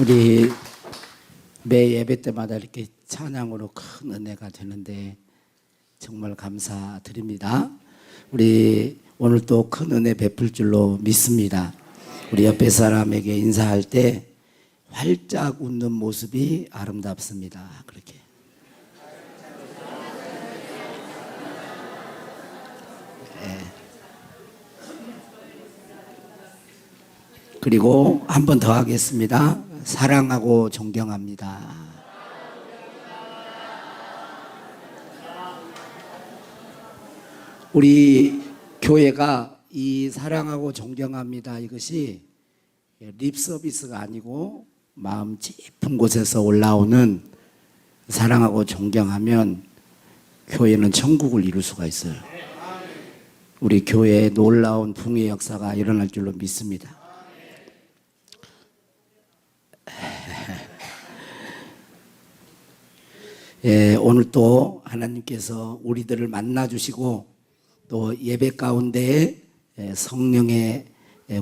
우리 매 예배 때마다 이렇게 찬양으로 큰 은혜가 되는데 정말 감사드립니다. 우리 오늘 또 큰 은혜 베풀 줄로 믿습니다. 우리 옆에 사람에게 인사할 때 활짝 웃는 모습이 아름답습니다. 그렇게. 네. 그리고 한 번 더 하겠습니다. 사랑하고 존경합니다. 우리 교회가 이 사랑하고 존경합니다 이것이 립 서비스가 아니고 마음 깊은 곳에서 올라오는 사랑하고 존경하면 교회는 천국을 이룰 수가 있어요. 우리 교회에 놀라운 붕의 역사가 일어날 줄로 믿습니다. 예, 오늘 또 하나님께서 우리들을 만나주시고 또 예배 가운데 성령의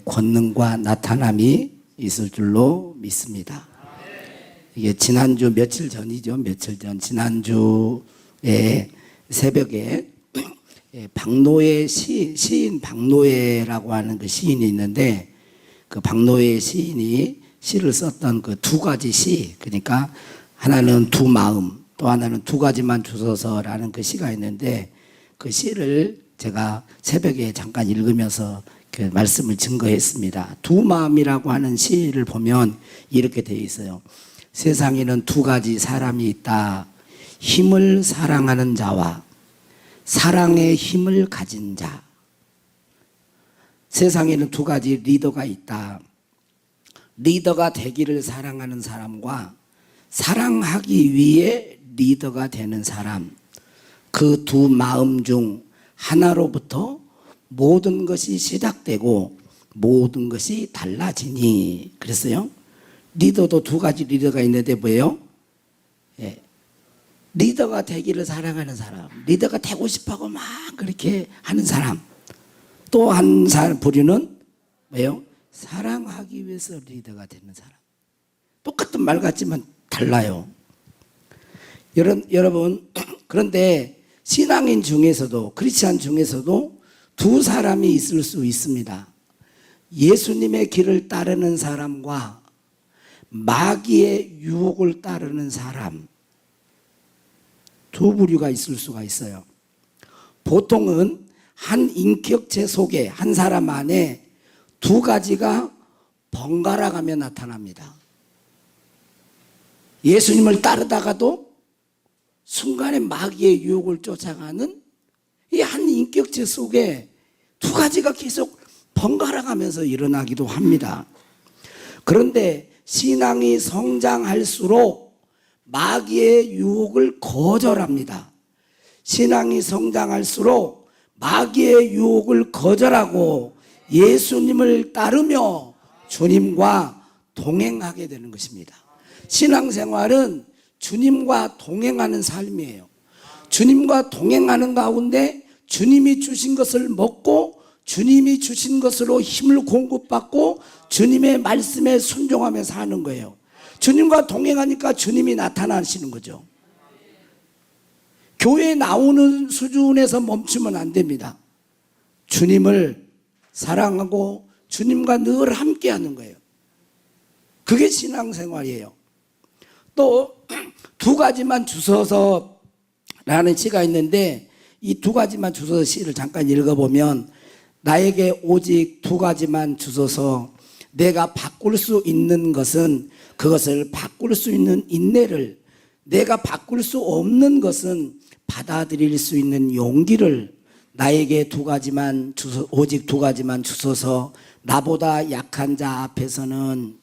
권능과 나타남이 있을 줄로 믿습니다. 이게 지난주 며칠 전이죠. 며칠 전 지난주에 새벽에 박노해 시인 박노해라고 하는 그 시인이 있는데 그 박노해 시인이 시를 썼던 그 두 가지 시, 그러니까 하나는 두 마음, 또 하나는 두 가지만 주소서라는 그 시가 있는데 그 시를 제가 새벽에 잠깐 읽으면서 그 말씀을 증거했습니다. 두 마음이라고 하는 시를 보면 이렇게 되어 있어요. 세상에는 두 가지 사람이 있다. 힘을 사랑하는 자와 사랑의 힘을 가진 자. 세상에는 두 가지 리더가 있다. 리더가 되기를 사랑하는 사람과 사랑하기 위해 리더가 되는 사람. 그 두 마음 중 하나로부터 모든 것이 시작되고 모든 것이 달라지니. 그랬어요. 리더도 두 가지 리더가 있는데 뭐예요? 예. 리더가 되기를 사랑하는 사람, 리더가 되고 싶어하고 막 그렇게 하는 사람. 또 한 부류는 뭐예요? 사랑하기 위해서 리더가 되는 사람. 똑같은 말 같지만 달라요. 여러분, 그런데 신앙인 중에서도, 크리스찬 중에서도 두 사람이 있을 수 있습니다. 예수님의 길을 따르는 사람과 마귀의 유혹을 따르는 사람. 두 부류가 있을 수가 있어요. 보통은 한 인격체 속에, 한 사람 안에 두 가지가 번갈아 가며 나타납니다. 예수님을 따르다가도 순간에 마귀의 유혹을 쫓아가는 이 한 인격체 속에 두 가지가 계속 번갈아 가면서 일어나기도 합니다. 그런데 신앙이 성장할수록 마귀의 유혹을 거절합니다. 신앙이 성장할수록 마귀의 유혹을 거절하고 예수님을 따르며 주님과 동행하게 되는 것입니다. 신앙생활은 주님과 동행하는 삶이에요. 주님과 동행하는 가운데 주님이 주신 것을 먹고 주님이 주신 것으로 힘을 공급받고 주님의 말씀에 순종하며 사는 거예요. 주님과 동행하니까 주님이 나타나시는 거죠. 교회에 나오는 수준에서 멈추면 안 됩니다. 주님을 사랑하고 주님과 늘 함께하는 거예요. 그게 신앙생활이에요. 또 두 가지만 주소서라는 시가 있는데 이 두 가지만 주소서 시를 잠깐 읽어보면 나에게 오직 두 가지만 주소서. 내가 바꿀 수 있는 것은 그것을 바꿀 수 있는 인내를, 내가 바꿀 수 없는 것은 받아들일 수 있는 용기를, 나에게 두 가지만 오직 두 가지만 주소서. 나보다 약한 자 앞에서는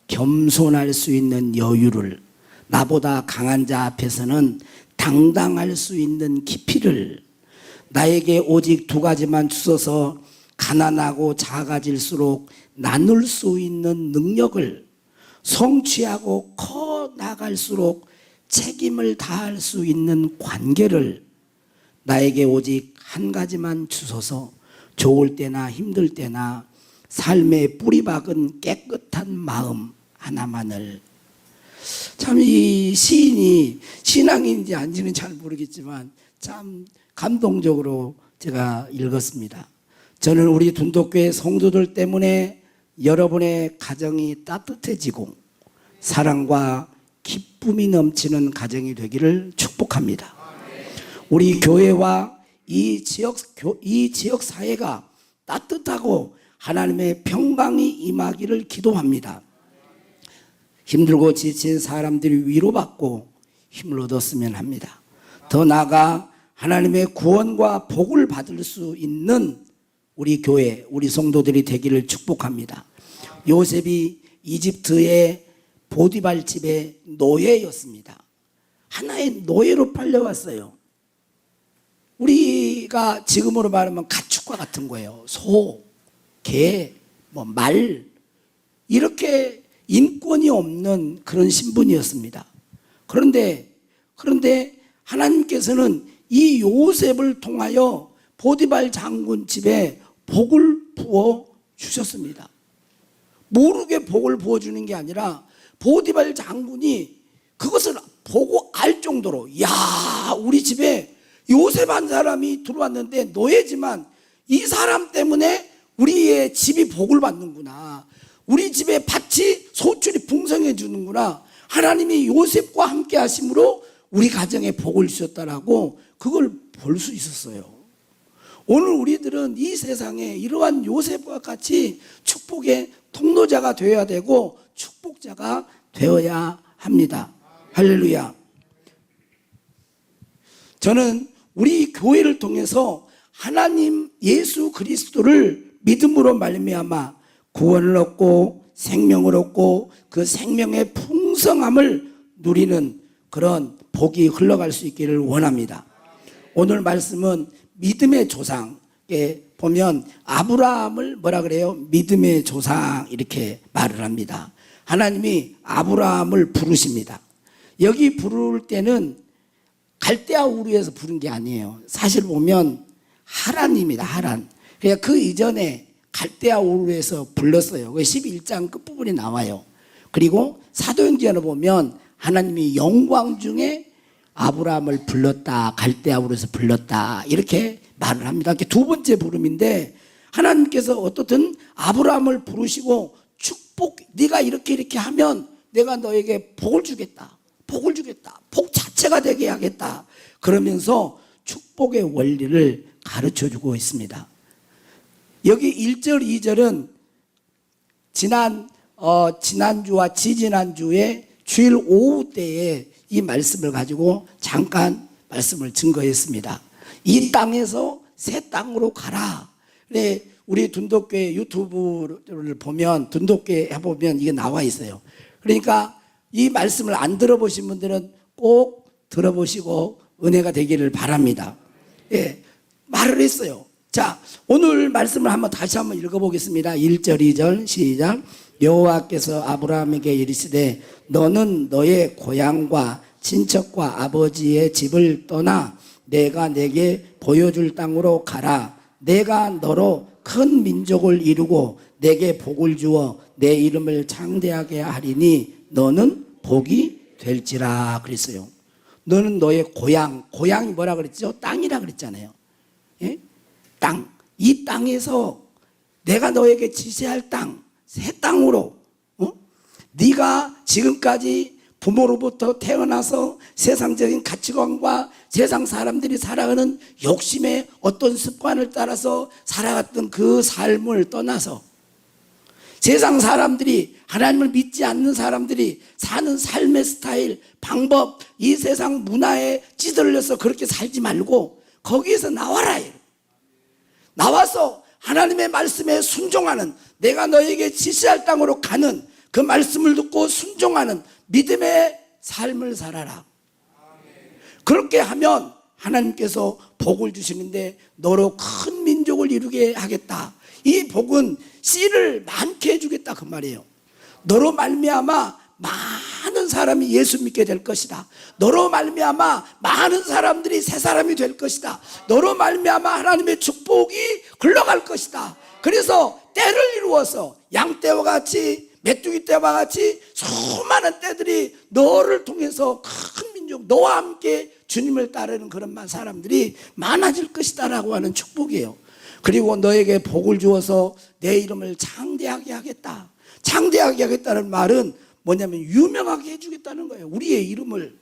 겸손할 수 있는 여유를, 나보다 강한 자 앞에서는 당당할 수 있는 깊이를, 나에게 오직 두 가지만 주소서. 가난하고 작아질수록 나눌 수 있는 능력을, 성취하고 커 나갈수록 책임을 다할 수 있는 관계를, 나에게 오직 한 가지만 주소서. 좋을 때나 힘들 때나 삶의 뿌리박은 깨끗한 마음 하나만을. 참 이 시인이 신앙인지 아닌지는 잘 모르겠지만 참 감동적으로 제가 읽었습니다. 저는 우리 둔독교회 성도들 때문에 여러분의 가정이 따뜻해지고 사랑과 기쁨이 넘치는 가정이 되기를 축복합니다. 우리 교회와 이 지역 사회가 따뜻하고 하나님의 평강이 임하기를 기도합니다. 힘들고 지친 사람들이 위로받고 힘을 얻었으면 합니다. 더 나아가 하나님의 구원과 복을 받을 수 있는 우리 교회, 우리 성도들이 되기를 축복합니다. 요셉이 이집트의 보디발 집의 노예였습니다. 하나의 노예로 팔려왔어요. 우리가 지금으로 말하면 가축과 같은 거예요. 소, 개, 말, 이렇게 인권이 없는 그런 신분이었습니다. 그런데 하나님께서는 이 요셉을 통하여 보디발 장군 집에 복을 부어 주셨습니다. 모르게 복을 부어주는 게 아니라 보디발 장군이 그것을 보고 알 정도로, 야, 우리 집에 요셉 한 사람이 들어왔는데 노예지만 이 사람 때문에 우리의 집이 복을 받는구나. 우리 집에 밭이 소출이 풍성해 주는구나. 하나님이 요셉과 함께 하심으로 우리 가정에 복을 주셨다라고 그걸 볼 수 있었어요. 오늘 우리들은 이 세상에 이러한 요셉과 같이 축복의 통로자가 되어야 되고 축복자가 되어야 합니다. 할렐루야. 저는 우리 교회를 통해서 하나님 예수 그리스도를 믿음으로 말미암아 구원을 얻고 생명을 얻고 그 생명의 풍성함을 누리는 그런 복이 흘러갈 수 있기를 원합니다. 오늘 말씀은 믿음의 조상에 보면 아브라함을 뭐라 그래요? 믿음의 조상 이렇게 말을 합니다. 하나님이 아브라함을 부르십니다. 여기 부를 때는 갈대아 우르에서 부른 게 아니에요. 사실 보면 하란입니다. 하란. 그러니까 그 이전에 갈대아 우르에서 불렀어요. 11장 끝부분에 나와요. 그리고 사도행전을 보면 하나님이 영광 중에 아브라함을 불렀다, 갈대아 우르에서 불렀다 이렇게 말을 합니다. 이렇게 두 번째 부름인데 하나님께서 어떻든 아브라함을 부르시고 축복, 네가 이렇게 하면 내가 너에게 복을 주겠다. 복을 주겠다. 복 자체가 되게 하겠다. 그러면서 축복의 원리를 가르쳐주고 있습니다. 여기 1절, 2절은 지난주와 지지난주에 주일 오후 때에 이 말씀을 가지고 잠깐 말씀을 증거했습니다. 이 땅에서 새 땅으로 가라. 네, 우리 둔독교회 유튜브를 보면 둔독교회 해보면 이게 나와 있어요. 그러니까 이 말씀을 안 들어보신 분들은 꼭 들어보시고 은혜가 되기를 바랍니다. 예, 말을 했어요. 자, 오늘 말씀을 다시 한번 읽어보겠습니다. 1절, 2절 시작. 여호와께서 아브라함에게 이르시되 너는 너의 고향과 친척과 아버지의 집을 떠나 내가 내게 보여줄 땅으로 가라. 내가 너로 큰 민족을 이루고 내게 복을 주어 내 이름을 창대하게 하리니 너는 복이 될지라 그랬어요. 너는 너의 고향이 뭐라 그랬죠? 땅이라 그랬잖아요. 예? 땅. 이 땅에서 내가 너에게 지시할 땅, 새 땅으로, 네가 지금까지 부모로부터 태어나서 세상적인 가치관과 세상 사람들이 살아가는 욕심의 어떤 습관을 따라서 살아갔던 그 삶을 떠나서 세상 사람들이, 하나님을 믿지 않는 사람들이 사는 삶의 스타일, 방법, 이 세상 문화에 찌들려서 그렇게 살지 말고 거기에서 나와라. 나와서 하나님의 말씀에 순종하는, 내가 너에게 지시할 땅으로 가는 그 말씀을 듣고 순종하는 믿음의 삶을 살아라. 그렇게 하면 하나님께서 복을 주시는데 너로 큰 민족을 이루게 하겠다. 이 복은 씨를 많게 해주겠다 그 말이에요. 너로 말미암아 많은 사람이 예수 믿게 될 것이다. 너로 말미암아 많은 사람들이 새 사람이 될 것이다. 너로 말미암아 하나님의 축복이 흘러갈 것이다. 그래서 때를 이루어서 양떼와 같이 메뚜기 떼와 같이 수많은 떼들이 너를 통해서 큰 민족, 너와 함께 주님을 따르는 그런 사람들이 많아질 것이다라고 하는 축복이에요. 그리고 너에게 복을 주어서 내 이름을 장대하게 하겠다. 장대하게 하겠다는 말은 뭐냐면 유명하게 해주겠다는 거예요. 우리의 이름을.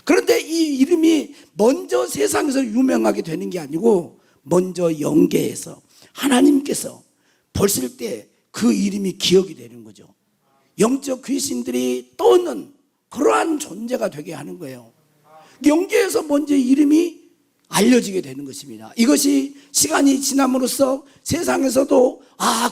그런데 이 이름이 먼저 세상에서 유명하게 되는 게 아니고 먼저 영계에서 하나님께서 보실 때 그 이름이 기억이 되는 거죠. 영적 귀신들이 떠오는 그러한 존재가 되게 하는 거예요. 영계에서 먼저 이름이 알려지게 되는 것입니다. 이것이 시간이 지남으로써 세상에서도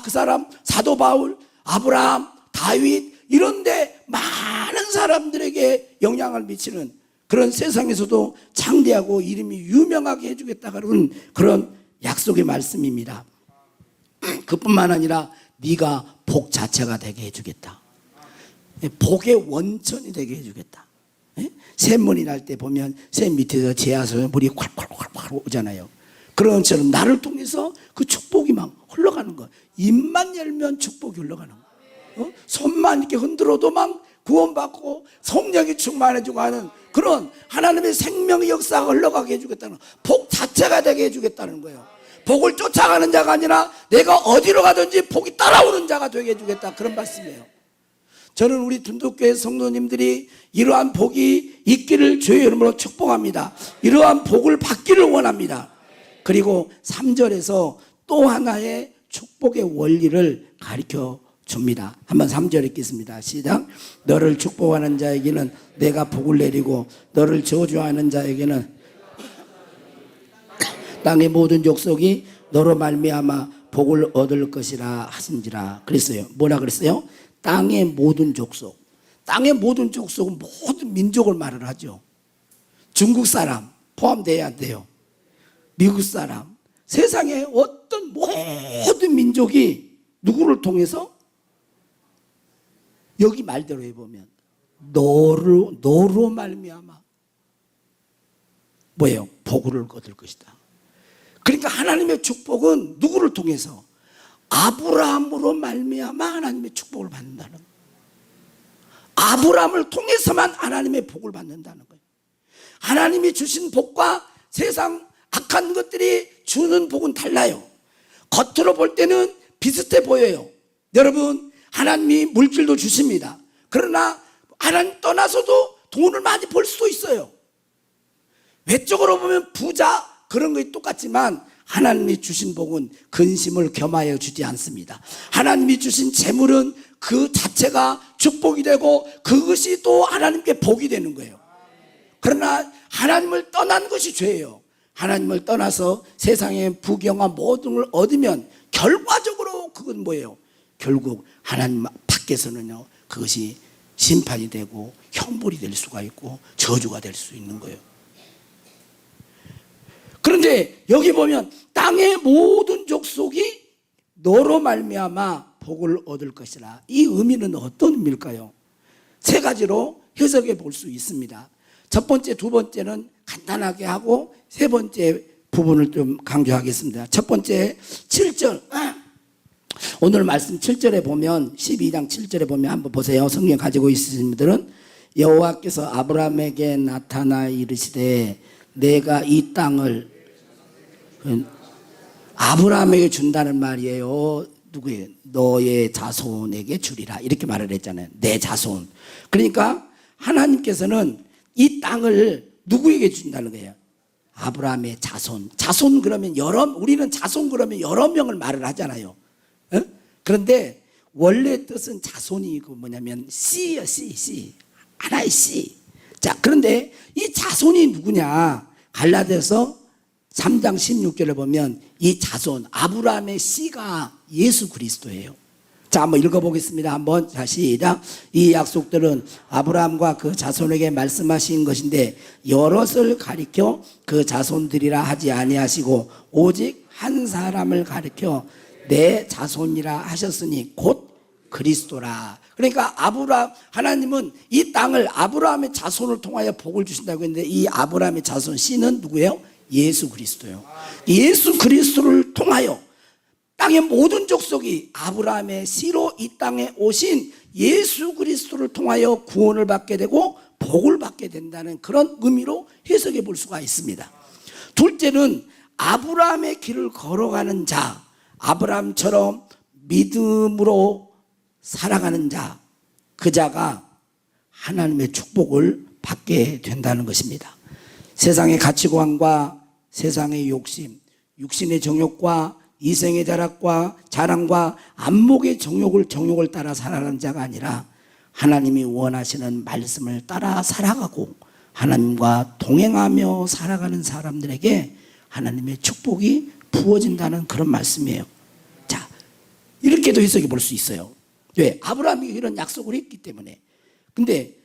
그 사람 사도 바울, 아브라함, 다윗 이런데 많은 사람들에게 영향을 미치는 그런 세상에서도 장대하고 이름이 유명하게 해주겠다는 그런 약속의 말씀입니다. 그뿐만 아니라 네가 복 자체가 되게 해주겠다. 복의 원천이 되게 해주겠다. 샘물이 날 때 보면 샘 밑에서 제하서 물이 콸콸콸콸 오잖아요. 그런 것처럼 나를 통해서 그 축복이 막 흘러가는 거야. 입만 열면 축복이 흘러가는 거야. 손만 이렇게 흔들어도 막 구원받고 성령이 충만해지고 하는 그런 하나님의 생명의 역사가 흘러가게 해주겠다는 거야. 복 자체가 되게 해주겠다는 거예요. 복을 쫓아가는 자가 아니라 내가 어디로 가든지 복이 따라오는 자가 되게 해주겠다, 그런 말씀이에요. 저는 우리 둔독교회 성도님들이 이러한 복이 있기를 주의 이름으로 축복합니다. 이러한 복을 받기를 원합니다. 그리고 3절에서 또 하나의 축복의 원리를 가르쳐 줍니다. 한번 3절 읽겠습니다. 시작. 너를 축복하는 자에게는 내가 복을 내리고 너를 저주하는 자에게는 땅의 모든 족속이 너로 말미암아 복을 얻을 것이라 하신지라 그랬어요. 뭐라 그랬어요? 땅의 모든 족속. 땅의 모든 족속은 모든 민족을 말을 하죠. 중국 사람 포함돼야 안 돼요. 미국 사람, 세상의 어떤 모든 민족이 누구를 통해서? 여기 말대로 해보면 너로 말미암아 뭐예요? 복을 얻을 것이다. 그러니까 하나님의 축복은 누구를 통해서? 아브라함으로 말미암아 하나님의 축복을 받는다는 거예요. 아브라함을 통해서만 하나님의 복을 받는다는 거예요. 하나님이 주신 복과 세상 악한 것들이 주는 복은 달라요. 겉으로 볼 때는 비슷해 보여요. 여러분, 하나님이 물질도 주십니다. 그러나 하나님 떠나서도 돈을 많이 벌 수도 있어요. 외적으로 보면 부자 그런 것이 똑같지만 하나님이 주신 복은 근심을 겸하여 주지 않습니다. 하나님이 주신 재물은 그 자체가 축복이 되고 그것이 또 하나님께 복이 되는 거예요. 그러나 하나님을 떠난 것이 죄예요. 하나님을 떠나서 세상의 부경과 모든 걸 얻으면 결과적으로 그건 뭐예요? 결국 하나님 밖에서는요 그것이 심판이 되고 형벌이 될 수가 있고 저주가 될 수 있는 거예요. 그런데 여기 보면 땅의 모든 족속이 너로 말미암아 복을 얻을 것이라. 이 의미는 어떤 의미일까요? 세 가지로 해석해 볼 수 있습니다. 첫 번째, 두 번째는 간단하게 하고 세 번째 부분을 좀 강조하겠습니다. 첫 번째 7절, 오늘 말씀 7절에 보면 12장 7절에 보면 한번 보세요. 성경 가지고 있으신 분들은 여호와께서 아브라함에게 나타나 이르시되 내가 이 땅을 아브라함에게 준다는 말이에요. 누구예요? 너의 자손에게 주리라 이렇게 말을 했잖아요. 내 자손. 그러니까 하나님께서는 이 땅을 누구에게 준다는 거예요? 아브라함의 자손. 자손 그러면 우리는 자손 그러면 여러 명을 말을 하잖아요. 그런데 원래 뜻은 자손이 뭐냐면 씨예요. 씨. 하나의 씨. 자, 그런데 이 자손이 누구냐? 갈라디아서 3장 16절에 보면 이 자손 아브라함의 씨가 예수 그리스도예요. 자, 한번 읽어보겠습니다. 한번 시작. 이 약속들은 아브라함과 그 자손에게 말씀하신 것인데 여럿을 가리켜 그 자손들이라 하지 아니하시고 오직 한 사람을 가리켜 내 자손이라 하셨으니 곧 그리스도라. 그러니까 하나님은 이 땅을 아브라함의 자손을 통하여 복을 주신다고 했는데 이 아브라함의 자손 씨는 누구예요? 예수 그리스도요. 예수 그리스도를 통하여 땅의 모든 족속이 아브라함의 씨로 이 땅에 오신 예수 그리스도를 통하여 구원을 받게 되고 복을 받게 된다는 그런 의미로 해석해 볼 수가 있습니다. 둘째는 아브라함의 길을 걸어가는 자, 아브라함처럼 믿음으로 살아가는 자, 그 자가 하나님의 축복을 받게 된다는 것입니다. 세상의 가치관과 세상의 욕심, 육신의 정욕과 이생의 자랑과 안목의 정욕을 따라 살아가는 자가 아니라 하나님이 원하시는 말씀을 따라 살아가고 하나님과 동행하며 살아가는 사람들에게 하나님의 축복이 부어진다는 그런 말씀이에요. 자, 이렇게도 해석해 볼 수 있어요. 왜? 아브라함이 이런 약속을 했기 때문에. 근데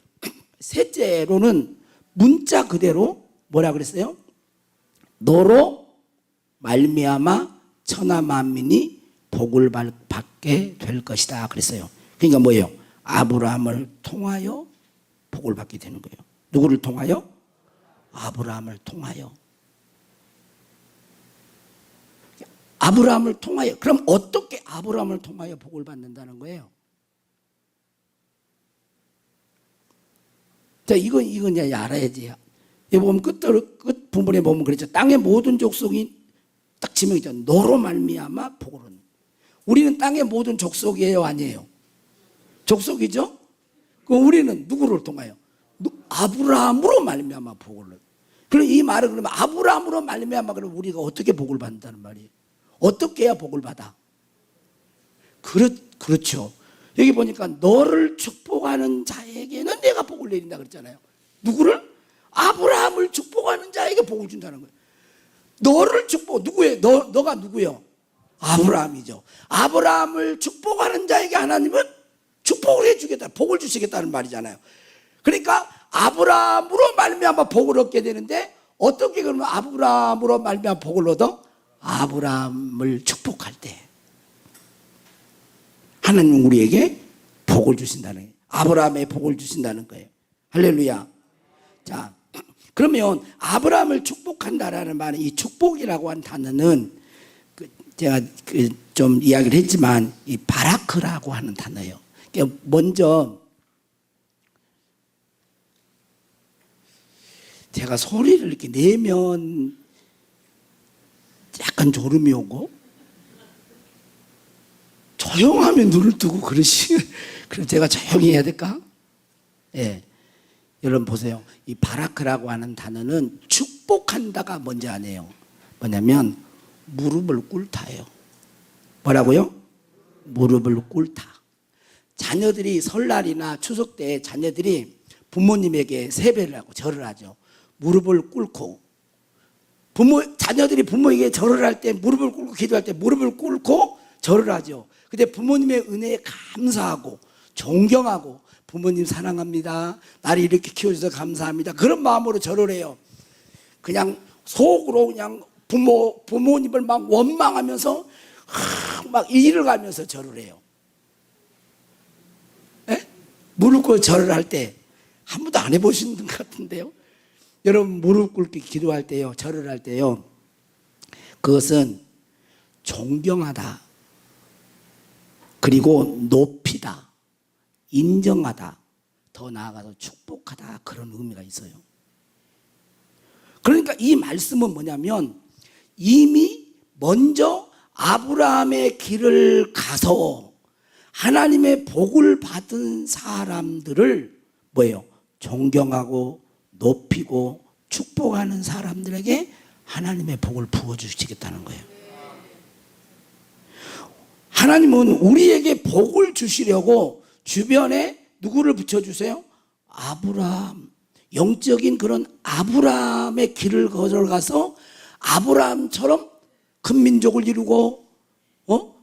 셋째로는 문자 그대로 뭐라 그랬어요? 너로 말미암아 천하 만민이 복을 받게 될 것이다 그랬어요. 그러니까 뭐예요? 아브라함을 통하여 복을 받게 되는 거예요. 누구를 통하여? 아브라함을 통하여. 아브라함을 통하여. 그럼 어떻게 아브라함을 통하여 복을 받는다는 거예요? 자, 이건 이제 알아야지. 여기 보면 끝 부분에 보면 그랬죠. 땅의 모든 족속이 딱 지명이 있잖아요. 너로 말미암아 복을 얻는. 우리는 땅의 모든 족속이에요, 아니에요? 족속이죠? 그럼 우리는 누구를 통하여? 아브라함으로 말미암아 복을 얻는. 그럼 이 말은 그러면 아브라함으로 말미암아 그러면 우리가 어떻게 복을 받는다는 말이에요? 어떻게 해야 복을 받아? 그렇죠. 여기 보니까 너를 축복하는 자에게는 내가 복을 내린다 그랬잖아요. 누구를? 아브라함을 축복하는 자에게 복을 준다는 거예요. 너를 누구예요? 너가 누구예요? 아브라함이죠. 아브라함을 축복하는 자에게 하나님은 축복을 해주겠다, 복을 주시겠다는 말이잖아요. 그러니까 아브라함으로 말미암아 복을 얻게 되는데 어떻게 그러면 아브라함으로 말미암아 복을 얻어? 아브라함을 축복할 때 하나님은 우리에게 복을 주신다는 거예요. 아브라함의 복을 주신다는 거예요. 할렐루야. 자, 그러면 아브라함을 축복한다라는 말은 이 축복이라고 한 단어는 제가 좀 이야기를 했지만 이 바라크라고 하는 단어예요. 먼저 제가 소리를 이렇게 내면 약간 졸음이 오고 조용하면 눈을 뜨고 그럼 제가 조용히 해야 될까? 예. 여러분 보세요. 이 바라크라고 하는 단어는 축복한다가 뭔지 아니에요. 뭐냐면 무릎을 꿇다예요. 뭐라고요? 무릎을 꿇다. 자녀들이 설날이나 추석 때 자녀들이 부모님에게 세배를 하고 절을 하죠. 무릎을 꿇고 자녀들이 부모에게 절을 할 때 무릎을 꿇고 기도할 때 무릎을 꿇고 절을 하죠. 근데 부모님의 은혜에 감사하고 존경하고 부모님 사랑합니다. 나를 이렇게 키워줘서 감사합니다. 그런 마음으로 절을 해요. 그냥 속으로 그냥 부모님을 막 원망하면서 막 일을 가면서 절을 해요. 에? 무릎 꿇고 절을 할 때 한 번도 안 해보신 것 같은데요. 여러분 무릎 꿇기 기도할 때요, 절을 할 때요, 그것은 존경하다, 그리고 높이다, 인정하다, 더 나아가서 축복하다, 그런 의미가 있어요. 그러니까 이 말씀은 뭐냐면 이미 먼저 아브라함의 길을 가서 하나님의 복을 받은 사람들을 뭐예요? 존경하고 높이고 축복하는 사람들에게 하나님의 복을 부어주시겠다는 거예요. 하나님은 우리에게 복을 주시려고 주변에 누구를 붙여주세요? 아브라함, 영적인 그런 아브라함의 길을 걸어가서 아브라함처럼 큰 민족을 이루고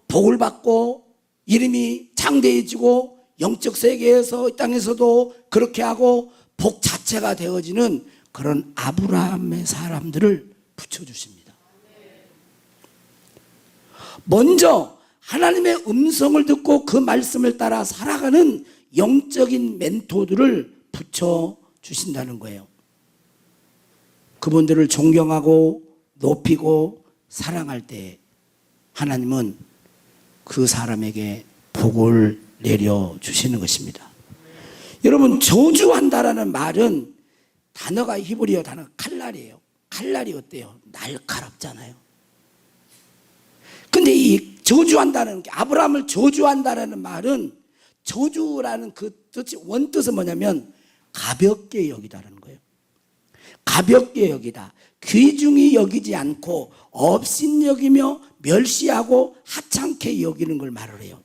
복을 받고 이름이 장대해지고 영적 세계에서 이 땅에서도 그렇게 하고 복 자체가 되어지는 그런 아브라함의 사람들을 붙여주십니다. 먼저 하나님의 음성을 듣고 그 말씀을 따라 살아가는 영적인 멘토들을 붙여주신다는 거예요. 그분들을 존경하고 높이고 사랑할 때 하나님은 그 사람에게 복을 내려주시는 것입니다. 여러분, 저주한다라는 말은 단어가 히브리어 단어 칼날이에요. 칼날이 어때요? 날카롭잖아요. 근데 이 저주한다는 게, 아브라함을 저주한다라는 말은, 저주라는 그 뜻이 원뜻은 뭐냐면 가볍게 여기다라는 거예요. 가볍게 여기다, 귀중히 여기지 않고 업신여기며 멸시하고 하찮게 여기는 걸 말을 해요.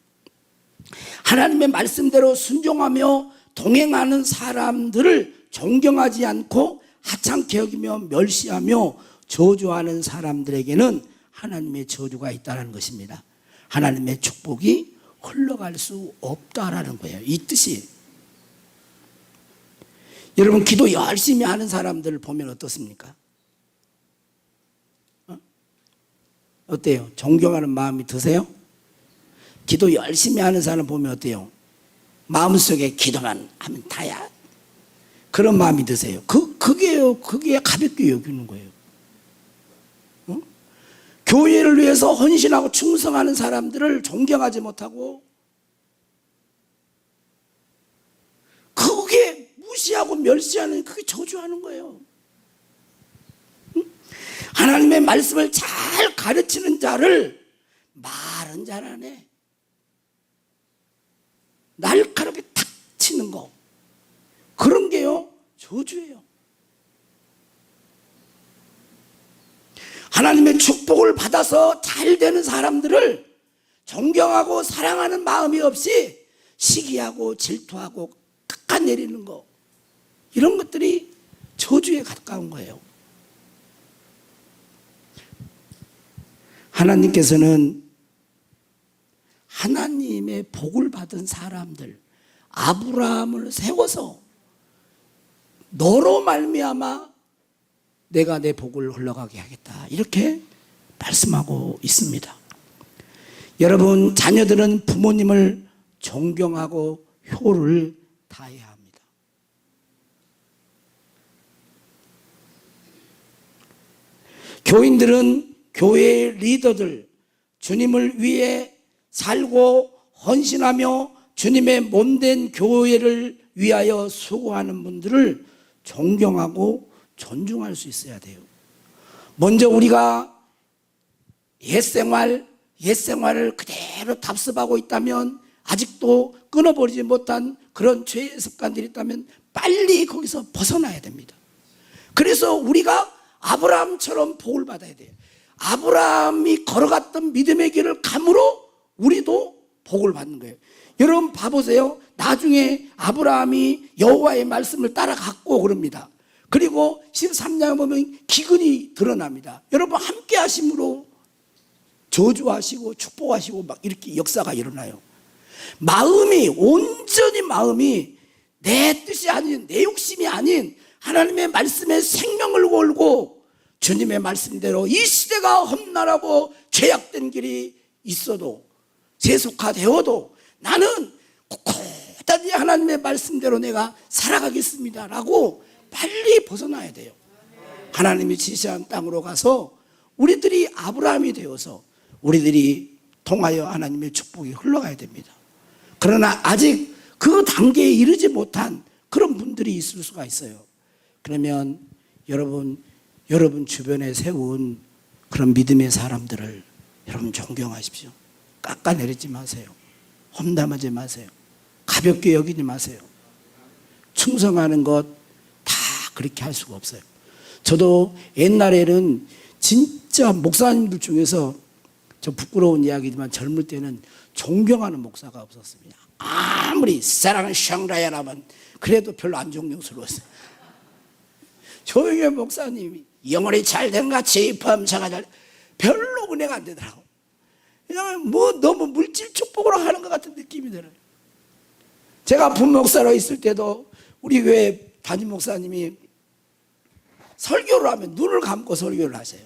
하나님의 말씀대로 순종하며 동행하는 사람들을 존경하지 않고 하찮게 여기며 멸시하며 저주하는 사람들에게는 하나님의 저주가 있다는 것입니다. 하나님의 축복이 흘러갈 수 없다라는 거예요. 이 뜻이. 여러분, 기도 열심히 하는 사람들을 보면 어떻습니까? 어때요? 존경하는 마음이 드세요? 기도 열심히 하는 사람 보면 어때요? 마음속에 기도만 하면 다야, 그런 마음이 드세요? 그게 가볍게 여기는 거예요. 교회를 위해서 헌신하고 충성하는 사람들을 존경하지 못하고, 그게 무시하고 멸시하는, 그게 저주하는 거예요. 하나님의 말씀을 잘 가르치는 자를 말은 잘하네, 날카롭게 탁 치는 거, 그런 게요 저주예요. 하나님의 축복을 받아서 잘 되는 사람들을 존경하고 사랑하는 마음이 없이 시기하고 질투하고 깎아내리는 거, 이런 것들이 저주에 가까운 거예요. 하나님께서는 하나님의 복을 받은 사람들, 아브라함을 세워서 너로 말미암아 내가 내 복을 흘러가게 하겠다, 이렇게 말씀하고 있습니다. 여러분, 자녀들은 부모님을 존경하고 효를 다해야 합니다. 교인들은 교회의 리더들, 주님을 위해 살고 헌신하며 주님의 몸된 교회를 위하여 수고하는 분들을 존경하고 존중할 수 있어야 돼요. 먼저 우리가 옛생활을 그대로 답습하고 있다면, 아직도 끊어버리지 못한 그런 죄의 습관들이 있다면 빨리 거기서 벗어나야 됩니다. 그래서 우리가 아브라함처럼 복을 받아야 돼요. 아브라함이 걸어갔던 믿음의 길을 감으로 우리도 복을 받는 거예요. 여러분 봐보세요. 나중에 아브라함이 여호와의 말씀을 따라갔고 그럽니다. 그리고 13장에 보면 기근이 드러납니다. 여러분, 함께 하심으로 저주하시고 축복하시고 막 이렇게 역사가 일어나요. 온전히 마음이 내 뜻이 아닌, 내 욕심이 아닌 하나님의 말씀에 생명을 걸고 주님의 말씀대로, 이 시대가 험난하고 죄악된 길이 있어도, 세속화되어도 나는 꼿꼿하게 하나님의 말씀대로 내가 살아가겠습니다 라고 빨리 벗어나야 돼요. 하나님이 지시한 땅으로 가서 우리들이 아브라함이 되어서 우리들이 통하여 하나님의 축복이 흘러가야 됩니다. 그러나 아직 그 단계에 이르지 못한 그런 분들이 있을 수가 있어요. 그러면 여러분 주변에 세운 그런 믿음의 사람들을 여러분 존경하십시오. 깎아내리지 마세요. 험담하지 마세요. 가볍게 여기지 마세요. 충성하는 것 다 그렇게 할 수가 없어요. 저도 옛날에는 진짜 목사님들 중에서, 저 부끄러운 이야기지만 젊을 때는 존경하는 목사가 없었습니다. 아무리 사랑하는 샹라야라면 그래도 별로 안 존경스러웠어요. 조용해 목사님이 영혼이 잘된 같이 범사가 잘, 별로 은혜가 안 되더라고. 그냥 너무 물질 축복으로 하는 것 같은 느낌이 들어요. 제가 분목사로 있을 때도 우리 교회 담임 목사님이 설교를 하면 눈을 감고 설교를 하세요.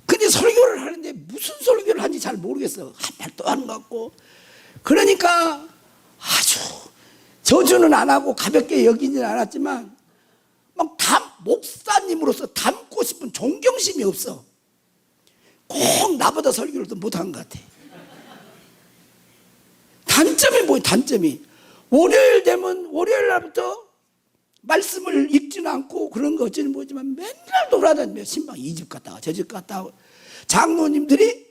근데 설교를 하는데 무슨 설교를 하는지 잘 모르겠어. 한 말도 안 같고. 그러니까 아주 저주는 안 하고 가볍게 여기지는 않았지만 막 목사님으로서 닮고 싶은 존경심이 없어. 꼭 나보다 설교를 더 못한 것 같아. 단점이 뭐예요? 단점이 월요일 되면 월요일 날부터 말씀을 읽지는 않고 그런 거 어찌는 모르지만 맨날 돌아다니며 신방 이 집 갔다가 저 집 갔다가 장로님들이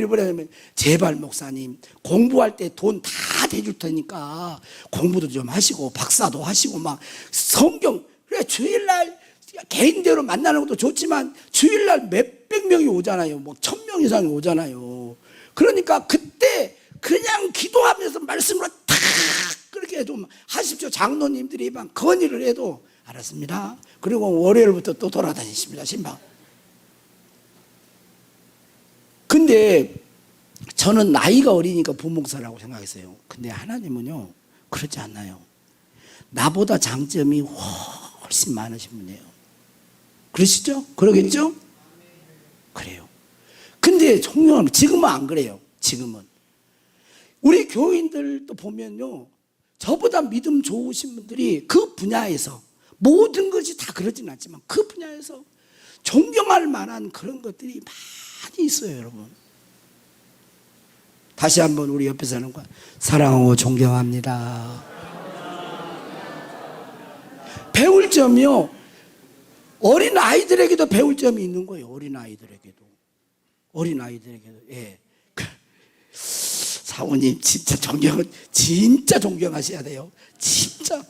뭐냐면 제발 목사님 공부할 때 돈 다 대줄 테니까 공부도 좀 하시고 박사도 하시고 막 성경 그래 주일날 개인대로 만나는 것도 좋지만 주일날 몇백 명이 오잖아요. 뭐 1000명 이상이 오잖아요. 그러니까 그때 그냥 기도하면서 말씀으로 탁 그렇게 좀 하십시오. 장로님들이 막 건의를 해도 알았습니다. 그리고 월요일부터 또 돌아다니십니다. 신방. 근데 저는 나이가 어리니까 부목사라고 생각했어요. 근데 하나님은요 그렇지 않나요? 나보다 장점이 훨씬 많으신 분이에요. 그러시죠? 그러겠죠? 그래요. 근데 존경하면 지금은 안 그래요. 지금은 우리 교인들도 보면요 저보다 믿음 좋으신 분들이 그 분야에서 모든 것이 다 그러진 않지만 그 분야에서 존경할 만한 그런 것들이 많이 있어요. 여러분 다시 한번 우리 옆에 사는 거 사랑하고 존경합니다. 배울 점이요 어린 아이들에게도 배울 점이 있는 거예요. 어린 아이들에게도 예. 사모님 진짜 존경하셔야 돼요. 진짜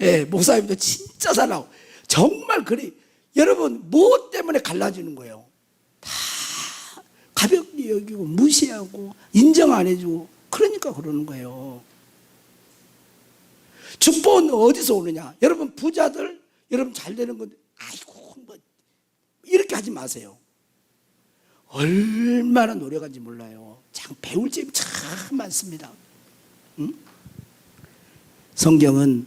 예, 목사님도 진짜 사랑하고 정말 그래. 여러분 뭐 때문에 갈라지는 거예요? 다 가볍게 여기고 무시하고 인정 안 해주고 그러니까 그러는 거예요. 축복은 어디서 오느냐? 여러분 부자들 여러분 잘 되는 건데 아이고 뭐 이렇게 하지 마세요. 얼마나 노력한지 몰라요. 참 배울 점이 참 많습니다. 응? 성경은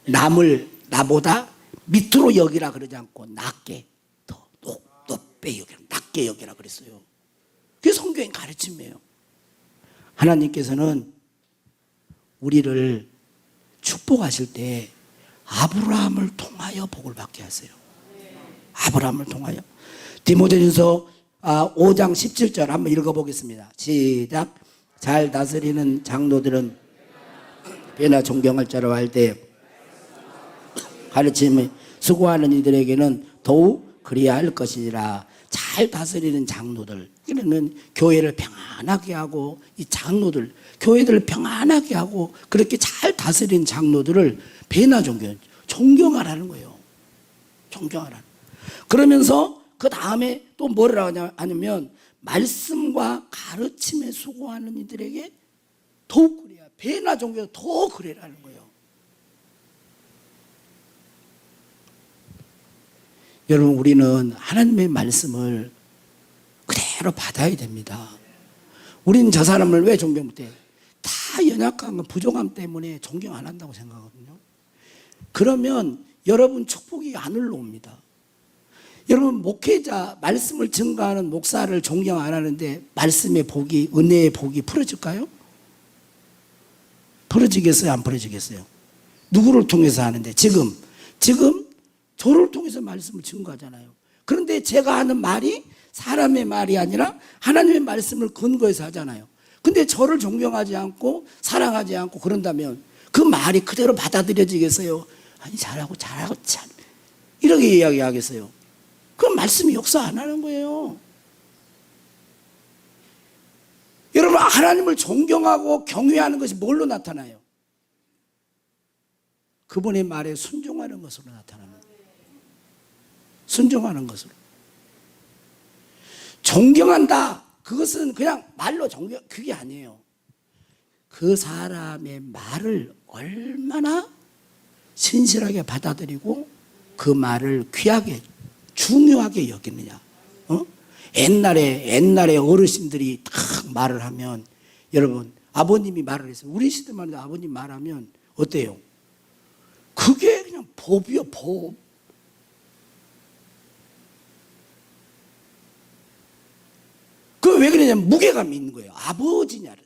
남을 나보다 밑으로 여기라 그러지 않고 낮게 더 높게 여기라 낮게 여기라 그랬어요. 그게 성경의 가르침이에요. 하나님께서는 우리를 축복하실 때 아브라함을 통하여 복을 받게 하세요. 아브라함을 통하여. 디모데전서 5장 17절 한번 읽어보겠습니다. 시작. 잘 다스리는 장로들은 배나 존경할 자로 할 때 가르침을 수고하는 이들에게는 더욱 그리야 할 것이니라. 잘 다스리는 장로들, 이는 교회를 평안하게 하고 이 장로들, 교회들을 평안하게 하고 그렇게 잘 다스리는 장로들을 배나 존경하라는 거예요. 존경하라. 그러면서 그 다음에 또 뭐라고 하냐면 말씀과 가르침에 수고하는 이들에게 더욱 그래야 배나 존경 더 그래라는 거예요. 여러분 우리는 하나님의 말씀을 그대로 받아야 됩니다. 우리는 저 사람을 왜 존경 못해? 다 연약한 건 부족함 때문에 존경 안 한다고 생각하거든요. 그러면 여러분 축복이 안 올라옵니다. 여러분 목회자 말씀을 증거하는 목사를 존경 안 하는데 말씀의 복이 은혜의 복이 풀어질까요? 풀어지겠어요? 안 풀어지겠어요? 누구를 통해서 하는데 지금 저를 통해서 말씀을 증거하잖아요. 그런데 제가 하는 말이 사람의 말이 아니라 하나님의 말씀을 근거해서 하잖아요. 근데 저를 존경하지 않고 사랑하지 않고 그런다면 그 말이 그대로 받아들여지겠어요? 아니 잘하고 참 이렇게 이야기하겠어요. 그럼 말씀이 역사 안 하는 거예요. 여러분 하나님을 존경하고 경외하는 것이 뭘로 나타나요? 그분의 말에 순종하는 것으로 나타납니다. 순종하는 것으로. 존경한다. 그것은 그냥 말로 존경, 그게 아니에요. 그 사람의 말을 얼마나 신실하게 받아들이고 그 말을 귀하게, 중요하게 여기느냐. 옛날에 어르신들이 딱 말을 하면 여러분 아버님이 말을 했어요. 우리 시대만 해도 아버님 말하면 어때요? 그게 그냥 법이요, 법. 그 왜 그러냐면 무게감이 있는 거예요. 아버지잖아요.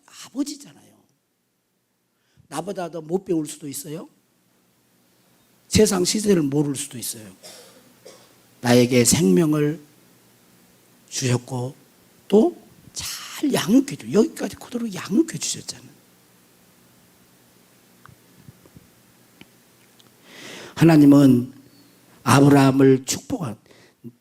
나보다 더 못 배울 수도 있어요. 세상 시대를 모를 수도 있어요. 나에게 생명을 주셨고 또 잘 양육해 줘. 여기까지 그대로 양육해 주셨잖아요. 하나님은 아브라함을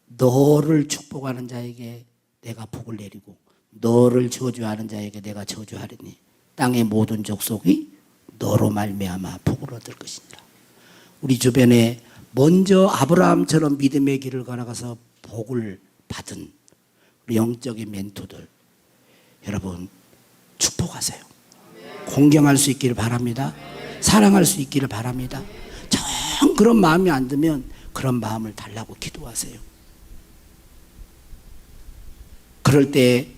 너를 축복하는 자에게 내가 복을 내리고 너를 저주하는 자에게 내가 저주하리니 땅의 모든 족속이 너로 말미암아 복을 얻을 것이니라. 우리 주변에 먼저 아브라함처럼 믿음의 길을 걸어가서 복을 받은 우리 영적인 멘토들 여러분 축복하세요. 공경할 수 있기를 바랍니다. 사랑할 수 있기를 바랍니다. 정 그런 마음이 안 들면 그런 마음을 달라고 기도하세요. 그럴 때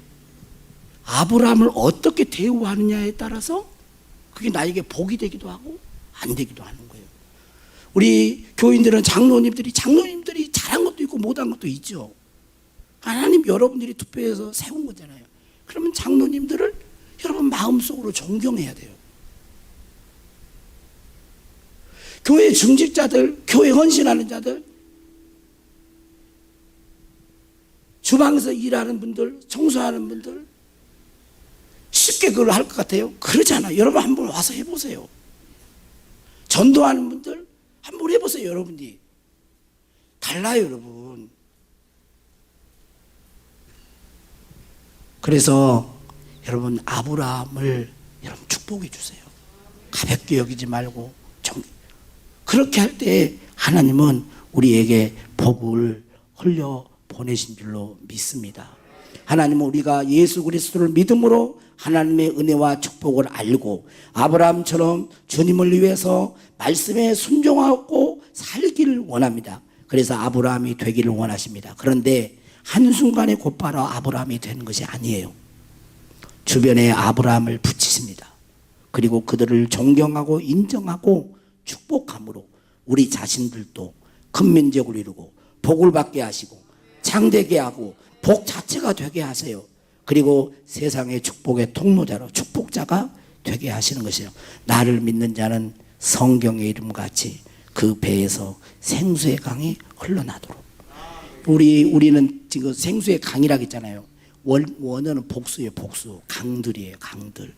아브라함을 어떻게 대우하느냐에 따라서 그게 나에게 복이 되기도 하고 안 되기도 하는 거예요. 우리 교인들은 장로님들이 잘한 것도 있고 못한 것도 있죠. 하나님 여러분들이 투표해서 세운 거잖아요. 그러면 장로님들을 여러분 마음속으로 존경해야 돼요. 교회 중직자들, 교회 헌신하는 자들, 주방에서 일하는 분들, 청소하는 분들 쉽게 그걸 할 것 같아요? 그러잖아요. 여러분 한번 와서 해보세요. 전도하는 분들 한번 해보세요. 여러분이 달라요. 여러분. 그래서 여러분 아브라함을 여러분 축복해 주세요. 가볍게 여기지 말고 그렇게 할 때 하나님은 우리에게 복을 흘려 보내신 줄로 믿습니다. 하나님은 우리가 예수 그리스도를 믿음으로 하나님의 은혜와 축복을 알고 아브라함처럼 주님을 위해서 말씀에 순종하고 살기를 원합니다. 그래서 아브라함이 되기를 원하십니다. 그런데 한순간에 곧바로 아브라함이 되는 것이 아니에요. 주변에 아브라함을 붙이십니다. 그리고 그들을 존경하고 인정하고 축복함으로 우리 자신들도 큰 민족을 이루고 복을 받게 하시고 장되게 하고 복 자체가 되게 하세요. 그리고 세상의 축복의 통로자로 축복자가 되게 하시는 것이에요. 나를 믿는 자는 성경의 이름같이 그 배에서 생수의 강이 흘러나도록. 우리는 지금 생수의 강이라고 했잖아요. 원어는 복수예요. 복수. 강들이에요. 강들.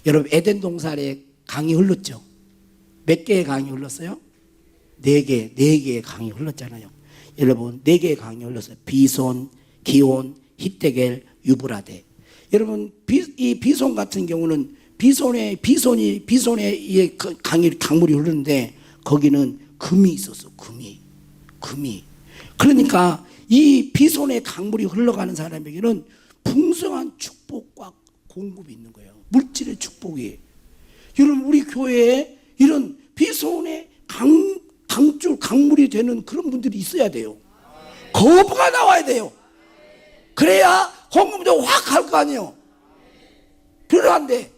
여러분 에덴 동산에 강이 흘렀죠. 몇 개의 강이 흘렀어요? 네 개의 강이 흘렀잖아요. 여러분 4개의 강이 흘렀어요. 비손, 기온, 히데겔, 유브라데. 여러분 이 비손 같은 경우는 비손에 강물이 흐르는데 거기는 금이 있었어. 금이. 그러니까 이 비손의 강물이 흘러가는 사람에게는 풍성한 축복과 공급이 있는 거예요. 물질의 축복이. 여러분 우리 교회에 이런 비손의 강물이 되는 그런 분들이 있어야 돼요. 거부가 나와야 돼요. 그래야 헌금도 확 할 거 아니에요. 필요한데.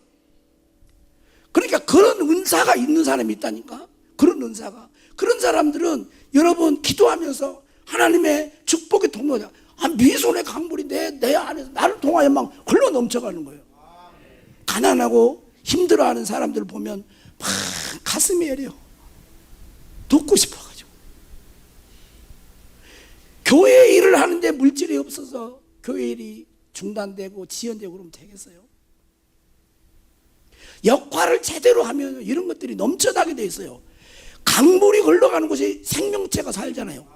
그러니까 그런 은사가 있는 사람이 있다니까. 그런 은사가. 그런 사람들은 여러분 기도하면서 하나님의 축복의 통로자. 미손의 강물인데 내 안에서 나를 통하여 막 흘러 넘쳐가는 거예요. 가난하고 힘들어하는 사람들을 보면 막 가슴이 여려. 돕고 싶어가지고. 교회 일을 하는데 물질이 없어서 교회 일이 중단되고 지연되고 그러면 되겠어요? 역할을 제대로 하면 이런 것들이 넘쳐나게 돼 있어요. 강물이 흘러가는 곳이 생명체가 살잖아요.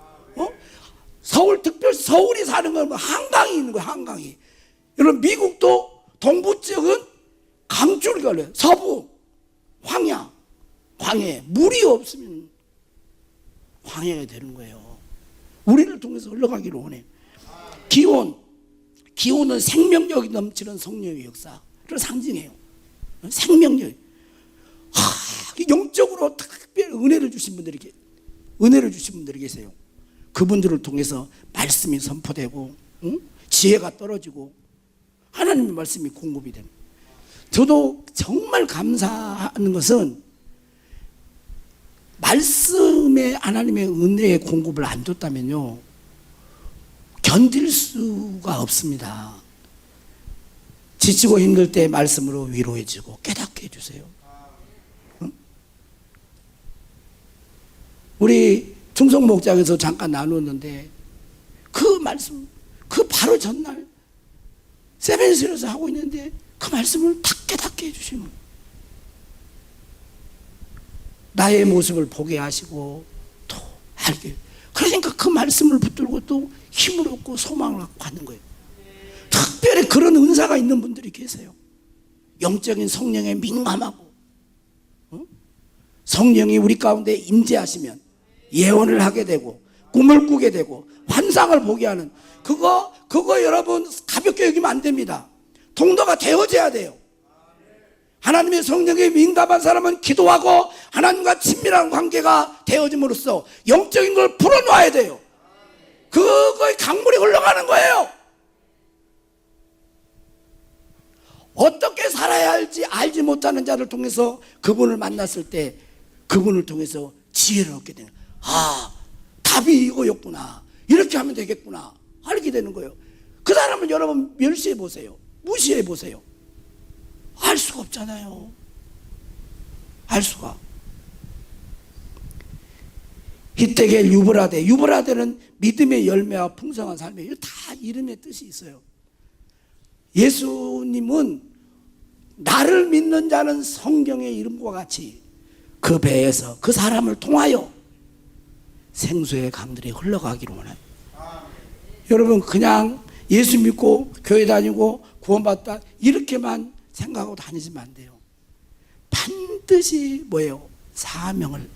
특별히 서울이 사는 건 한강이 있는 거예요. 한강이. 여러분 미국도 동부 지역은 강줄이 걸려요. 서부 광야 물이 없으면 광야가 되는 거예요. 우리를 통해서 흘러가기를 원해요. 기온은 생명력이 넘치는 성령의 역사를 상징해요. 생명력. 영적으로 특별히 은혜를 주신 분들이 계세요. 그분들을 통해서 말씀이 선포되고 지혜가 떨어지고 하나님의 말씀이 공급이 되는. 저도 정말 감사하는 것은 말씀에 하나님의 은혜의 공급을 안 줬다면요 견딜 수가 없습니다. 지치고 힘들 때 말씀으로 위로해주고 깨닫게 해주세요. 우리 충성 목장에서 잠깐 나누었는데 그 말씀, 그 바로 전날 세벤실에서 하고 있는데 그 말씀을 딱 깨닫게 해주시는 거예요. 나의 모습을 보게 하시고 또 알게. 그러니까 그 말씀을 붙들고 또 힘을 얻고 소망을 갖고 가는 거예요. 특별히 그런 은사가 있는 분들이 계세요. 영적인 성령에 민감하고, 성령이 우리 가운데 임재하시면 예언을 하게 되고 꿈을 꾸게 되고 환상을 보게 하는 그거 여러분 가볍게 여기면 안 됩니다. 통로가 되어져야 돼요. 하나님의 성령에 민감한 사람은 기도하고 하나님과 친밀한 관계가 되어짐으로써 영적인 걸 풀어놔야 돼요. 그거의 강물이 흘러가는 거예요. 어떻게 살아야 할지 알지 못하는 자를 통해서 그분을 만났을 때 그분을 통해서 지혜를 얻게 되는 거예요. 아, 답이 이거였구나. 이렇게 하면 되겠구나. 알게 되는 거예요. 그 사람을 여러분 멸시해 보세요. 무시해 보세요. 알 수가 없잖아요. 알 수가. 히데겔 유브라데는 믿음의 열매와 풍성한 삶이에요. 이거 다 이름의 뜻이 있어요. 예수님은 나를 믿는 자는 성경의 이름과 같이 그 배에서 그 사람을 통하여 생수의 강들이 흘러가기를 원해요. 여러분 그냥 예수 믿고 교회 다니고 구원받다 이렇게만 생각하고 다니시면 안 돼요. 반드시 뭐예요? 사명을.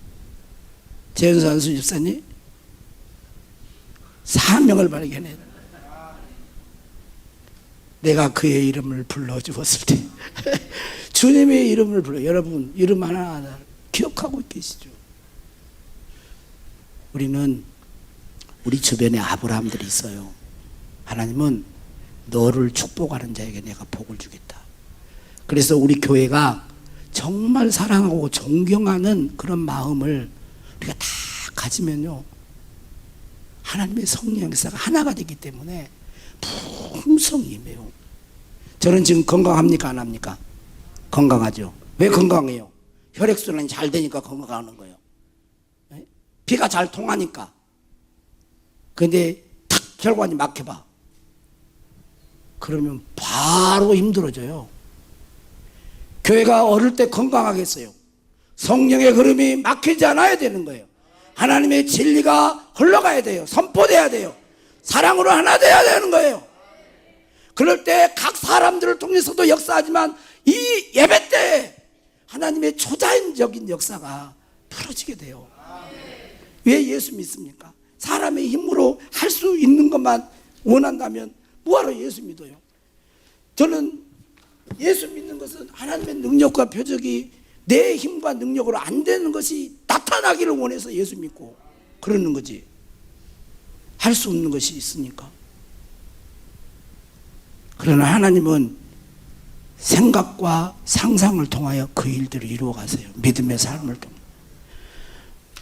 재은선수 집사님 사명을 발견해야 돼. 내가 그의 이름을 불러주었을 때 주님의 이름을 불러. 여러분 이름 하나하나 기억하고 계시죠? 우리는 우리 주변에 아브라함들이 있어요. 하나님은 너를 축복하는 자에게 내가 복을 주겠다. 그래서 우리 교회가 정말 사랑하고 존경하는 그런 마음을 우리가 다 가지면요 하나님의 성령 역사가 하나가 되기 때문에 풍성히 임해요. 저는 지금 건강합니까 안 합니까? 건강하죠. 왜 건강해요? 혈액순환이 잘 되니까 건강하는 거예요. 피가 잘 통하니까. 근데 탁 혈관이 막혀봐. 그러면 바로 힘들어져요. 교회가 어릴 때 건강하겠어요? 성령의 흐름이 막히지 않아야 되는 거예요. 하나님의 진리가 흘러가야 돼요. 선포돼야 돼요. 사랑으로 하나 돼야 되는 거예요. 그럴 때 각 사람들을 통해서도 역사하지만 이 예배 때 하나님의 초자연적인 역사가 풀어지게 돼요. 왜 예수 믿습니까? 사람의 힘으로 할 수 있는 것만 원한다면 뭐하러 예수 믿어요? 저는 예수 믿는 것은 하나님의 능력과 표적이 내 힘과 능력으로 안 되는 것이 나타나기를 원해서 예수 믿고 그러는 거지. 할 수 없는 것이 있으니까. 그러나 하나님은 생각과 상상을 통하여 그 일들을 이루어 가세요. 믿음의 삶을 통해.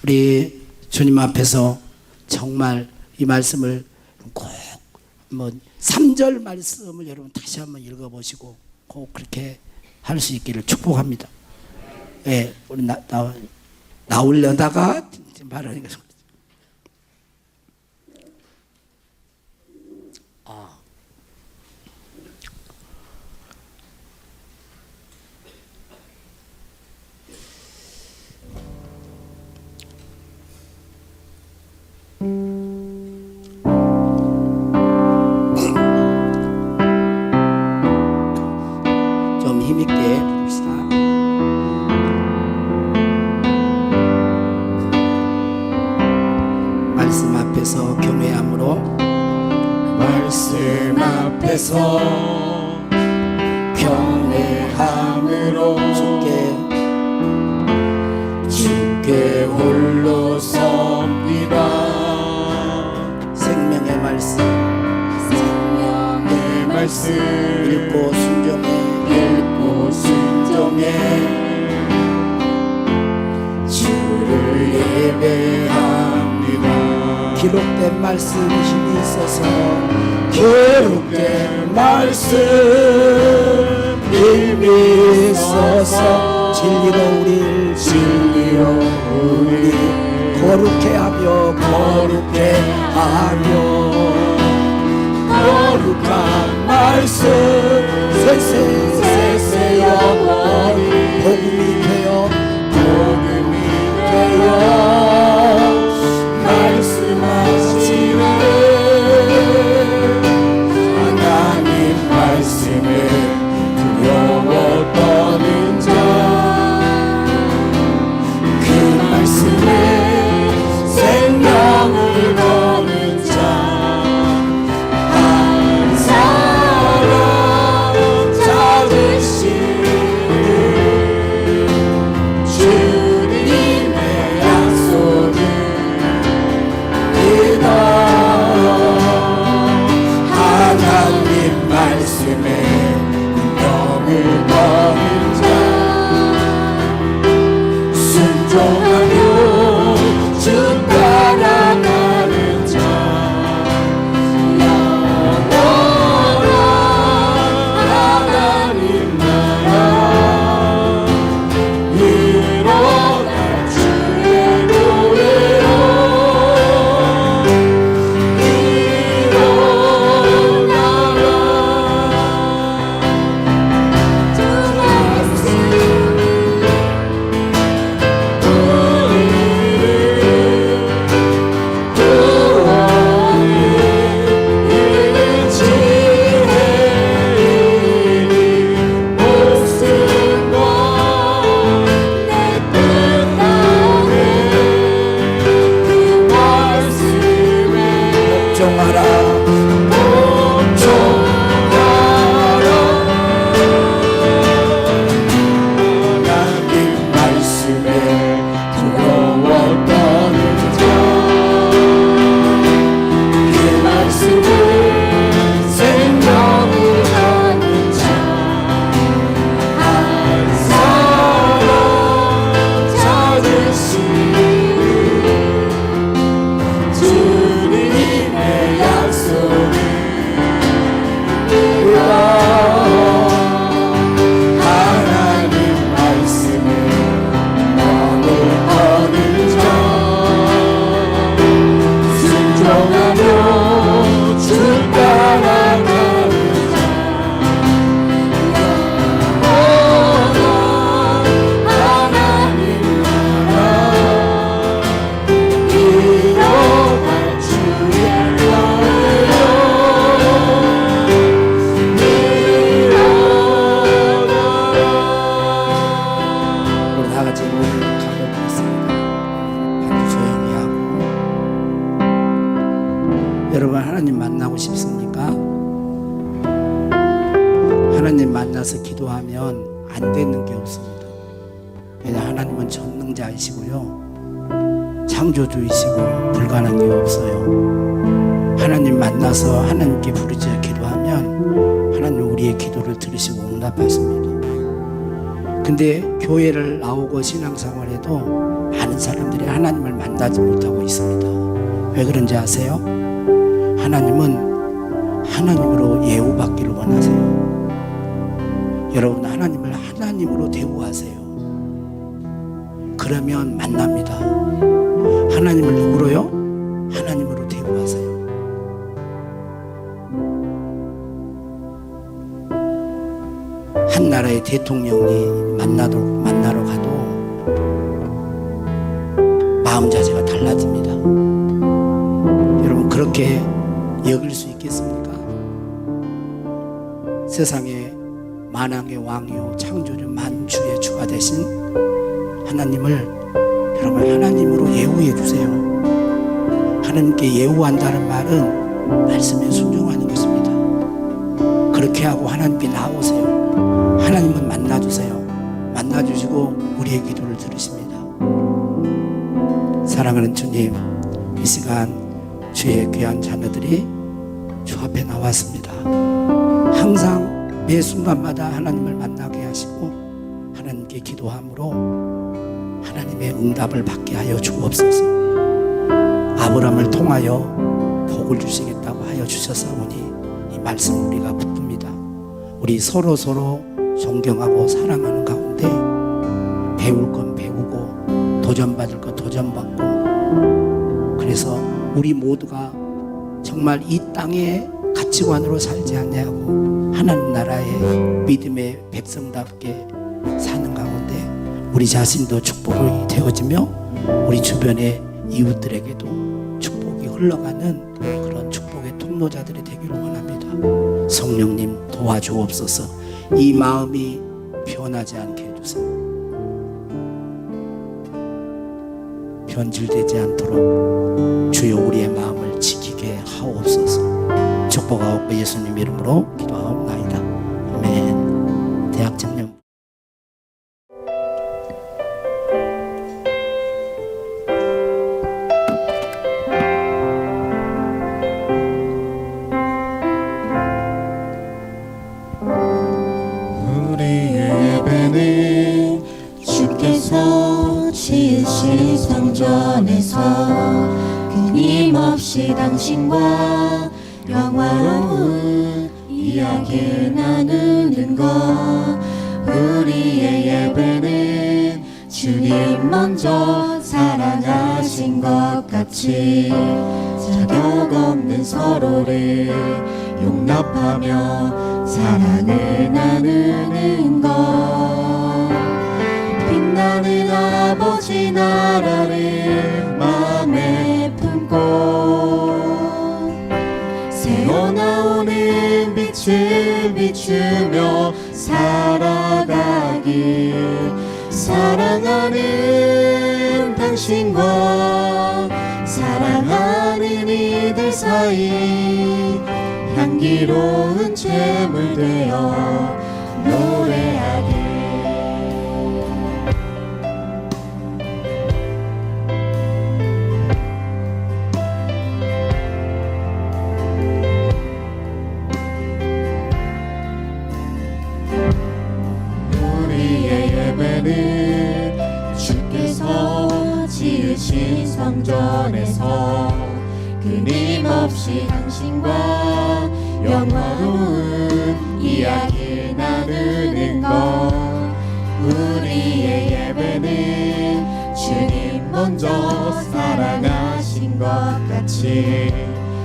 우리 주님 앞에서 정말 이 말씀을 꼭 한번 3절 말씀을 여러분 다시 한번 읽어보시고 꼭 그렇게 할 수 있기를 축복합니다. 예, 우리 나오려다가 말하니까 좀 힘있게 부릅시다. 말씀 앞에서 경외함으로 말씀 앞에서 경외함으로 주께 홀로 섭니다. 생명의 말씀 읽고 순종해 주를 예배합니다. 기록된 말씀 힘이 있어서 기록된 말씀 힘이 있어서 진리로 우리 거룩해 하며 거룩한 말씀 세세 영원히 복음이 되어 말씀하시네 하나님 말씀에 두려워 떠는 자그 말씀에 생명을 거는 자한 사람 찾으시는 주님의 약속을 믿어 하나님 말씀에 운명을 거는 자 순종하며 주 따라가는 자 영원한 하나님 나라 일어날 주의 교회로 하나님 말씀에 두려워 떠는 자그 말씀에 생명을 거는 자한 사람 찾으시는 주님의 약속을 하나님 말씀에 마음을 거는 자 순종하며 주 따라가는 자 영원한 하나님 나라 일어날 주의 우리 다 같이 문을 가보겠습니다. 아주 조용히 하고. 여러분 하나님 만나고 싶습니까? 하나님 만나서 기도하면 안 되는 게 없습니다. 왜냐 하나님은 전능자이시고요 창조주이시고 불가능한 게 없어요. 하나님 만나서 하나님께 부르짖어 기도하면 하나님 우리의 기도를 들으시고 응답하십니다. 근데 교회를 나오고 신앙생활에도 많은 사람들이 하나님을 만나지 못하고 있습니다. 왜 그런지 아세요? 하나님은 하나님으로 예우받기를 원하세요. 여러분 하나님을 하나님으로 대우하세요. 그러면 만납니다. 하나님을 누구로요? 하나님으로 대우하세요. 한 나라의 대통령이 만나러 가도 마음 자세가 달라집니다. 여러분 그렇게 여길 수 있겠습니까? 세상에 만왕의 왕이요 창조주 만주의 주가 되신 하나님을 여러분 하나님으로 예우해 주세요. 하나님께 예우한다는 말은 말씀에 순종하는 것입니다. 그렇게 하고 하나님께 나오세요. 하나님은 만나주세요. 만나주시고 우리의 기도를 들으십니다. 사랑하는 주님, 이 시간 주의 귀한 자녀들이 주 앞에 나왔습니다. 항상 매 순간마다 하나님을 만나게 하시고 하나님께 기도함으로 하나님의 응답을 받게 하여 주옵소서. 아브라함을 통하여 복을 주시겠다고 하여 주셨사오니 이 말씀 우리가 붙듭니다. 우리 서로 존경하고 사랑하는 가운데 배울 건 배우고 도전받을 건 도전받고, 그래서 우리 모두가 정말 이 땅의 가치관으로 살지 않냐고 하나님 나라의 믿음의 백성답게 사는 가운데 우리 자신도 축복이 되어지며 우리 주변의 이웃들에게도 축복이 흘러가는 그런 축복의 통로자들이 되기를 원합니다. 성령님 도와주옵소서. 이 마음이 변하지 않게 해주세요. 변질되지 않도록 주여 우리의 마음을 지키게 하옵소서. 축복하옵고 예수님 이름으로 기도하옵나이다. 아멘. 대학 청년 우리의 예배는 주께서 지으신 성전에서 끊임없이 당신과 영화로운 이야기 나누는 것. 우리의 예배는 주님 먼저 사랑하신 것 같이 자격 없는 서로를 용납하며 사랑을 나누는 것. 빛나는 아버지 나라를 마음에 품고 새어나오는 빛을 비추며 살아가길. 사랑하는 당신과 사랑하는 이들 사이 향기로운 제물 되어 노래하길. 우리의 예배는 주께서 지으신 성전에서 끊임없이 당신과 영화로운 이야기 나누는 것. 우리의 예배는 주님 먼저 사랑하신 것 같이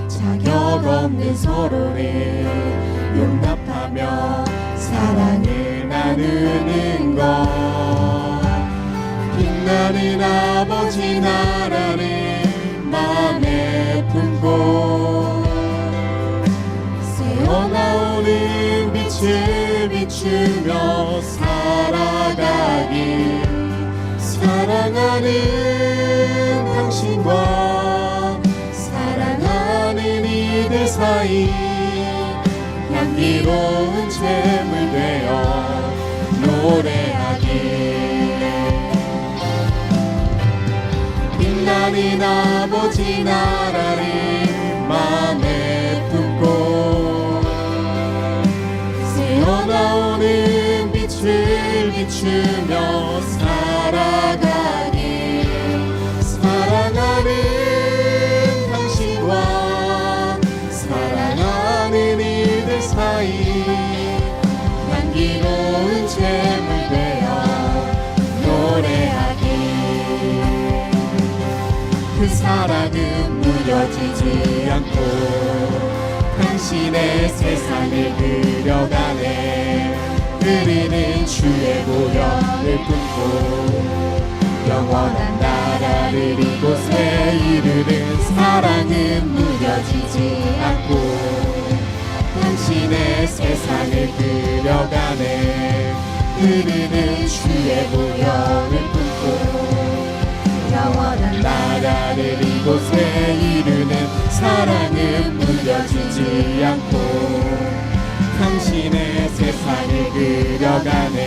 자격 없는 서로를 용납하며 사랑을 나누는 것. 빛나는 아버지 나라를 마음에 품고 새어나오는 빛을 비추며 살아가길. 사랑하는 당신과 사랑하는 이들 사이 향기로운 제물 되어 노래하길. 빛나는 아버지 나라를 마음에 품고 새어나오는 빛을 비추며 살아가길. 사랑하는 당신과 사랑하는 이들 사이 향기로운 제물 되어 노래하길. 그 사랑은 무뎌지지 않고 당신의 세상을 그려가네. 우리는 주의 보혈을 품고 영원한 나라를 이곳에 이루는. 사랑은 무뎌지지 않고 당신의 세상을 그려가네. 우리는 주의 보혈을 품고 영원한 나라를 이곳에 이루는. 사랑은 무뎌지지 않고 당신의 세상을 그려가네.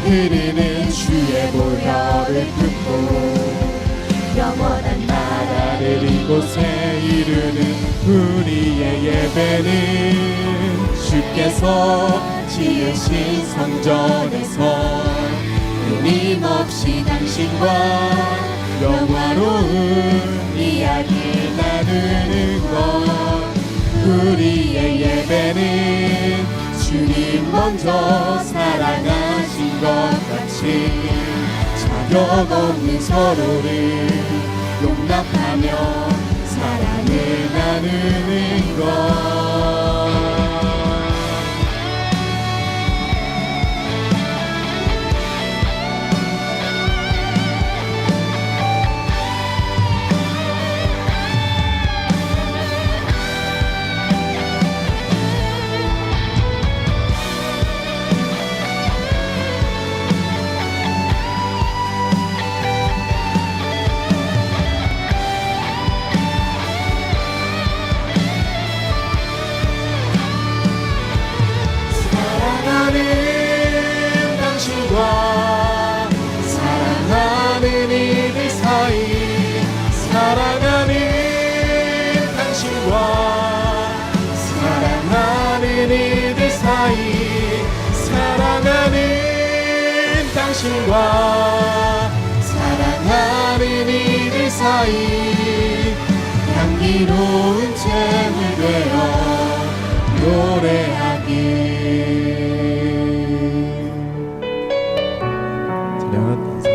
우리는 주의 보혈을 품고 영원한 나라를 이곳에 이루는. 우리의 예배는 주께서 지으신 성전에서 끊임없이 당신과 영화로운 이야기 나누는 것. 우리의 예배는 주님 먼저 사랑하신 것 같이 자격 없는 서로를 용납하며 사랑 사랑을 나누는 것. 사랑하는 당신과 사랑하는 이들 사이, 사랑하는 당신과 사랑하는 이들 사이, 사랑하는 당신과 사랑하는 이들 사이, 향기로운 잼을 되어 노래하기. 찬양한 감사.